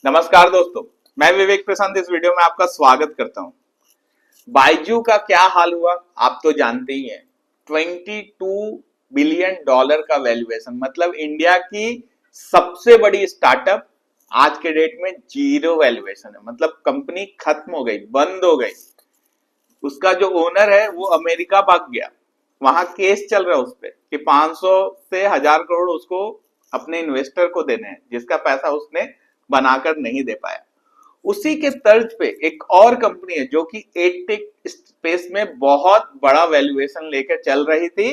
नमस्कार दोस्तों, मैं विवेक प्रशांत इस वीडियो में आपका स्वागत करता हूं। बायजू का क्या हाल हुआ आप तो जानते ही हैं। 22 बिलियन डॉलर का वैल्यूएशन, मतलब इंडिया की सबसे बड़ी स्टार्टअप आज के डेट में जीरो वैल्यूएशन है। मतलब कंपनी खत्म हो गई, बंद हो गई। उसका जो ओनर है वो अमेरिका भाग गया। वहां केस चल रहा है उस पर कि 500 से 1000 करोड़ उसको अपने इन्वेस्टर को देने हैं, जिसका पैसा उसने बनाकर नहीं दे पाया। उसी के तर्ज पे एक और कंपनी है जो कि एडटेक स्पेस में बहुत बड़ा वैल्यूएशन लेकर चल रही थी,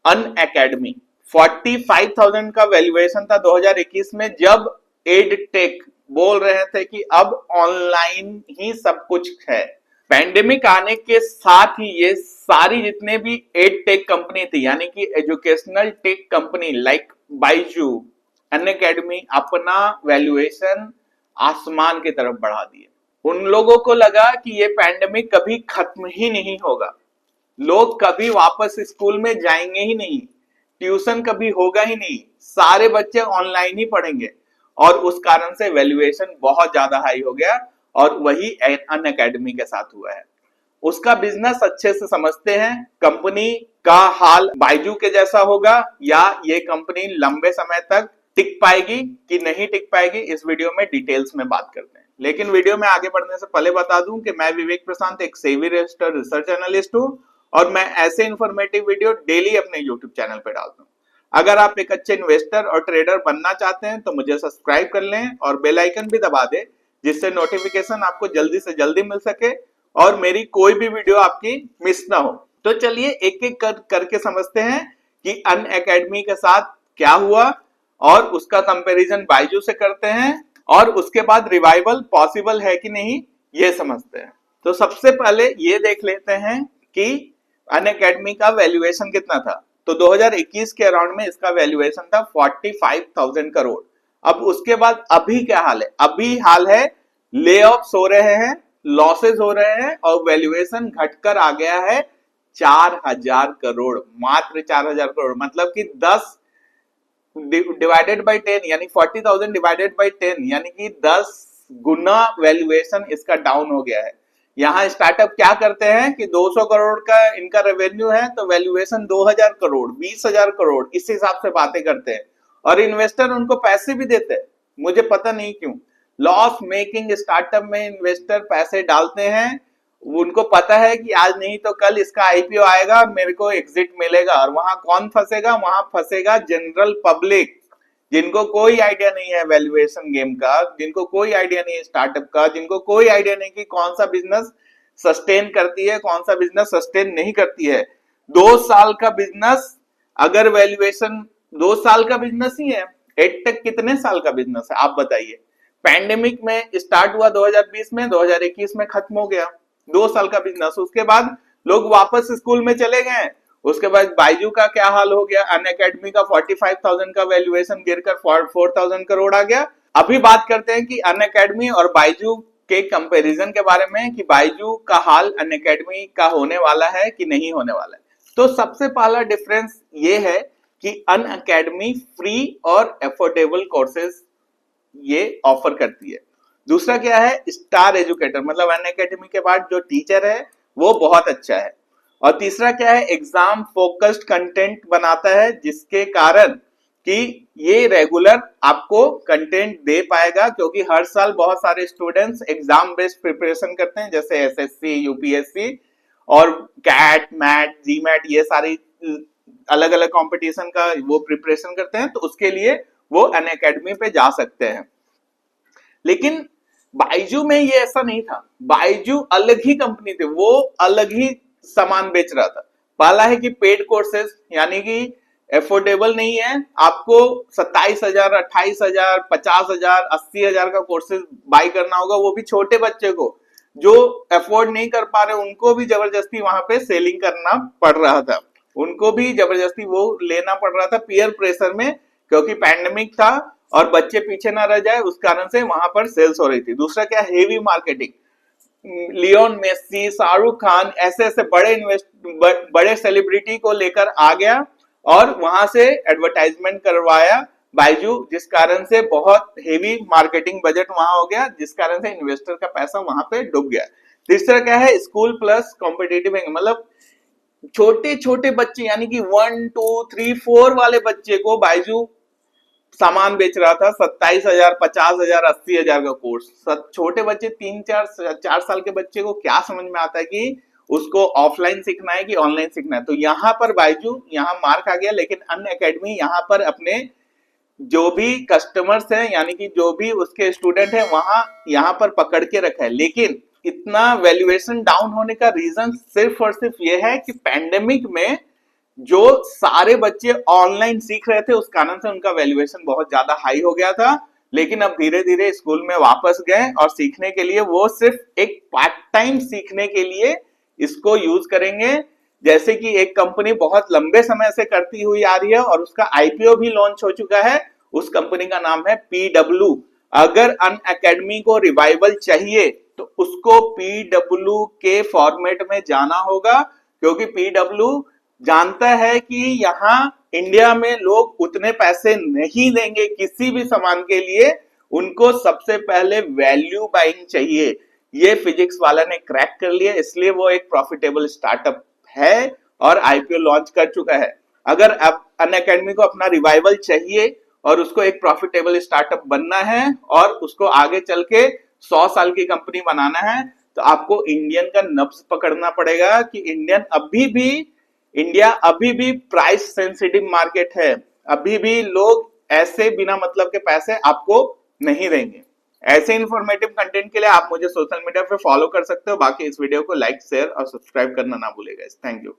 अनअकैडमी। 45,000 का वैल्यूएशन था 2021 में, जब एडटेक बोल रहे थे कि अब ऑनलाइन ही सब कुछ है। पैंडेमिक आने के साथ ही ये सारी जितने भी एड टेक कंपनी थी, यानी कि educational tech company like Byju's, Unacademy, अपना वैल्यूएशन आसमान की तरफ बढ़ा दिए। उन लोगों को लगा कि ये पैंडेमिक कभी खत्म ही नहीं होगा, लोग कभी वापस स्कूल में जाएंगे ही नहीं, ट्यूशन कभी होगा ही नहीं, सारे बच्चे ऑनलाइन ही पढ़ेंगे, और उस कारण से वैल्यूएशन बहुत ज्यादा हाई हो गया। और वही अनअकैडमी के साथ हुआ है। उसका बिजनेस अच्छे से समझते हैं, कंपनी का हाल बायजू के जैसा होगा या ये कंपनी लंबे समय तक टिक पाएगी कि नहीं टिक पाएगी, इस वीडियो में डिटेल्स में बात करते हैं। लेकिन वीडियो में आगे बढ़ने से पहले बता दूं कि मैं विवेक प्रशांत एक सेबी रजिस्टर्ड रिसर्च एनालिस्ट हूं और मैं ऐसे इंफॉर्मेटिव वीडियो डेली अपने यूट्यूब चैनल पे डालता हूं। अगर आप एक अच्छे इन्वेस्टर और ट्रेडर बनना चाहते हैं तो मुझे सब्सक्राइब कर लें और बेल आइकन भी दबा दें, जिससे नोटिफिकेशन आपको जल्दी से जल्दी मिल सके और मेरी कोई भी वीडियो आपकी मिस ना हो। तो चलिए एक एक करके समझते हैं कि अनअकैडमी के साथ क्या हुआ और उसका कंपैरिजन बायजू से करते हैं, और उसके बाद रिवाइवल पॉसिबल है कि नहीं ये समझते हैं। तो सबसे पहले ये देख लेते हैं कि अनअकैडमी का वैल्यूएशन कितना था। तो 2021 के अराउंड में इसका वैल्यूएशन था 45,000 करोड़। अब उसके बाद अभी क्या हाल है? अभी हाल है ले ऑफ्स हो रहे हैं, लॉसेस हो रहे हैं और वैल्यूएशन घटकर आ गया है 4,000 करोड़, मात्र 4,000 करोड़। मतलब कि 10 डिवाइडेड बाई 10 यानी 40,000 डिवाइडेड बाई 10 यानी कि 10 गुना वैल्यूएशन इसका डाउन हो गया है। यहाँ स्टार्टअप क्या करते हैं कि 200 करोड़ का इनका रेवेन्यू है तो वैल्यूएशन 2,000 करोड़, 20,000 करोड़, इस हिसाब से बातें करते हैं और इन्वेस्टर उनको पैसे भी देते हैं। मुझे पता नहीं क्यों लॉस मेकिंग स्टार्टअप में इन्वेस्टर पैसे डालते हैं, उनको पता है कि आज नहीं तो कल इसका आईपीओ आएगा और मेरे को एग्जिट मिलेगा। और वहां कौन फंसेगा? वहां फंसेगा जनरल पब्लिक, जिनको कोई आइडिया नहीं है वैल्यूएशन गेम का, जिनको कोई आइडिया नहीं है स्टार्टअप का, जिनको कोई आइडिया नहीं कि कौन सा बिजनेस सस्टेन करती है, कौन सा बिजनेस सस्टेन नहीं करती है। 2 साल का बिजनेस, अगर वैल्यूएशन 2 साल का बिजनेस ही है, एडटेक कितने साल का बिजनेस है आप बताइए? पैंडेमिक में स्टार्ट हुआ 2020 में, 2021 में खत्म हो गया। 2 साल का बिजनेस, उसके बाद लोग वापस स्कूल में चले गए। उसके बाद बायजू का क्या हाल हो गया? अनअकैडमी का 45,000 का वैल्यूएशन गिरकर 4,000 करोड़ आ गया। अभी बात करते हैं कि अनअकैडमी और बायजू के कंपैरिजन के बारे में कि बायजू का हाल अनअकैडमी का होने वाला है कि नहीं होने वाला है। तो सबसे पहला डिफरेंस ये है कि अनअकैडमी फ्री और एफोर्डेबल कोर्सेज ये ऑफर करती है। दूसरा क्या है? स्टार एजुकेटर, मतलब अनअकैडमी के बाद जो टीचर है वो बहुत अच्छा है। और तीसरा क्या है? एग्जाम फोकस्ड कंटेंट बनाता है, जिसके कारण कि ये रेगुलर आपको कंटेंट दे पाएगा, क्योंकि हर साल बहुत सारे स्टूडेंट्स एग्जाम बेस्ड प्रिपरेशन करते हैं, जैसे एसएससी, यूपीएससी और कैट, मैट, जीमैट, ये सारी अलग अलग कंपटीशन का वो प्रिपरेशन करते हैं। तो उसके लिए वो अनअकैडमी पे जा सकते हैं। लेकिन बायजू में ये ऐसा नहीं था। बायजू अलग ही कंपनी थी, वो अलग ही सामान बेच रहा था। पहला है कि पेड कोर्सेज, यानी कि एफोर्डेबल नहीं है, आपको 27,000, 28,000, 50,000, 80,000 का कोर्सेज बाय करना होगा, वो भी छोटे बच्चे को जो अफोर्ड नहीं कर पा रहे उनको भी जबरदस्ती वहां पे सेलिंग करना पड़ रहा था, उनको भी जबरदस्ती वो लेना पड़ रहा था पीयर प्रेशर में, क्योंकि पैंडेमिक था और बच्चे पीछे ना रह जाए, उस कारण से वहां पर सेल्स हो रही थी। दूसरा क्या? Heavy marketing, Leon Messi, Shahrukh Khan, ऐसे ऐसे बड़े सेलिब्रिटी को लेकर आ गया और वहां से एडवर्टाइजमेंट करवाया बायजू, जिस कारण से बहुत हेवी मार्केटिंग बजट वहां हो गया, जिस कारण से इन्वेस्टर का पैसा वहां पे डूब गया। तीसरा क्या है, स्कूल प्लस कॉम्पिटिटिव, मतलब छोटे छोटे बच्चे यानी कि 1 2 3 4 वाले बच्चे को बायजू सामान बेच रहा था 27,000, 50,000, 80,000 का कोर्स। छोटे बच्चे 3 4 4 साल के बच्चे को क्या समझ में आता है कि उसको ऑफलाइन सीखना है कि ऑनलाइन सीखना है। तो यहाँ पर बायजू यहाँ मार्क आ गया, लेकिन अन अकेडमी यहाँ पर अपने जो भी कस्टमर्स हैं यानी कि जो भी उसके स्टूडेंट हैं वहां यहाँ पर पकड़ के रखा है। लेकिन इतना वैल्यूएशन डाउन होने का रीजन सिर्फ और सिर्फ ये है कि पैंडेमिक में जो सारे बच्चे ऑनलाइन सीख रहे थे उस कारण से उनका वैल्यूएशन बहुत ज्यादा हाई हो गया था। लेकिन अब धीरे धीरे स्कूल में वापस गए और सीखने के लिए वो सिर्फ एक पार्ट टाइम सीखने के लिए इसको यूज करेंगे। जैसे कि एक कंपनी बहुत लंबे समय से करती हुई आ रही है और उसका आईपीओ भी लॉन्च हो चुका है, उस कंपनी का नाम है पीडब्ल्यू। अगर अन अकेडमी को रिवाइवल चाहिए तो उसको पीडब्ल्यू के फॉर्मेट में जाना होगा, क्योंकि पीडब्ल्यू जानता है कि यहाँ इंडिया में लोग उतने पैसे नहीं देंगे किसी भी सामान के लिए, उनको सबसे पहले वैल्यू बाइंग चाहिए। ये फिजिक्स वाला ने क्रैक कर लिया, इसलिए वो एक प्रॉफिटेबल स्टार्टअप है और आईपीओ लॉन्च कर चुका है। अगर अब अन अकेडमी को अपना रिवाइवल चाहिए और उसको एक प्रॉफिटेबल स्टार्टअप बनना है और उसको आगे चल के 100 साल की कंपनी बनाना है, तो आपको इंडियन का नब्ज पकड़ना पड़ेगा कि इंडिया अभी भी प्राइस सेंसिटिव मार्केट है। अभी भी लोग ऐसे बिना मतलब के पैसे आपको नहीं देंगे। ऐसे इंफॉर्मेटिव कंटेंट के लिए आप मुझे सोशल मीडिया पे फॉलो कर सकते हो। बाकी इस वीडियो को लाइक, शेयर और सब्सक्राइब करना ना भूलेगा। Thank you.